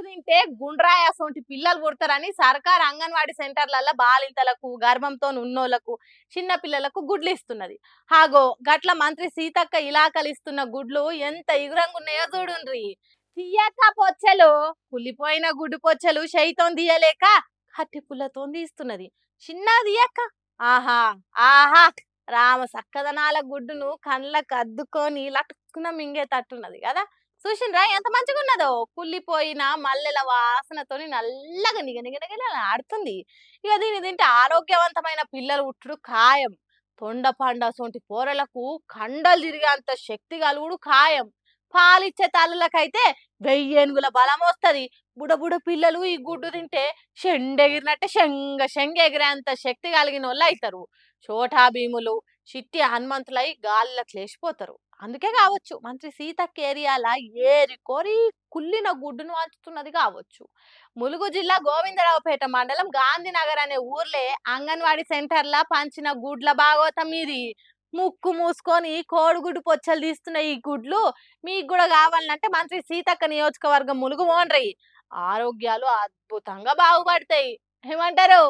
తింటే గుండ్రాయి అసొంటి పిల్లలు పుడతారని సర్కార్ అంగన్వాడీ సెంటర్‌లల్ల బాలింతలకు, గర్భంతోని ఉన్నోళ్ళకు, చిన్న పిల్లలకు గుడ్లు ఇస్తున్నది. హాగో గట్ల మంత్రి సీతక్క ఇలాకలిస్తున్న గుడ్లు ఎంత ఇగురంగున్నాయో చూడుండ్రి. తీయక్క పొచ్చెలు, కుళ్ళిపోయిన గుడ్డు పొచ్చెలు చెయ్యితోని తీయలేక కట్టె పుల్లతోని తీస్తున్నది. చిన్నగా తీయక్క. ఆహా! ఆహా! రామ సక్కదనాల గుడ్డును కండ్లకు అద్దుకొని లటుక్కున మింగేటట్టున్నది కదా! చూసిండ్రా ఎంత మంచిగున్నదో. కుళ్ళిపోయిన మల్లెల వాసనతోని నల్లగా నిగనిగనిగలాడుతుంది. ఇక దీన్ని తింటే ఆరోగ్యవంతమైన పిల్లలు పుట్టుడు ఖాయం. తొండ పండు పోరలకు కండలు తిరిగేంత శక్తి కలుగుడు ఖాయం. పాలిచ్చే తల్లులకైతే వెయ్యేనుగుల బలమొస్తది. బుడబుడ పిల్లలు ఈ గుడ్డు తింటే షెండెగిరినట్టే షెంగ ఎగిరేంత శక్తి కలిగినోళ్ళైతరు. చోటా భీములు, చిట్టి హనుమంతులై గాలిలోకి లేచిపోతారు. అందుకే కావచ్చు మంత్రి సీతక్క ఏరియాల ఏరి కోరి కుళ్ళిన గుడ్డును వంచుతున్నది కావచ్చు. ములుగు జిల్లా గోవిందరావుపేట మండలం గాంధీనగర్ అనే ఊర్లే అంగన్వాడీ సెంటర్ల పంచిన గుడ్ల బాగోతం ఇది. ముక్కు మూసుకొని కోడిగుడ్డు పొచ్చలు తీస్తున్న ఈ గుడ్లు మీకు కూడా కావాలంటే మంత్రి సీతక్క నియోజకవర్గం ములుగు పోండ్రి. ఆరోగ్యాలు అద్భుతంగా బాగుపడతాయి. ఏమంటారు?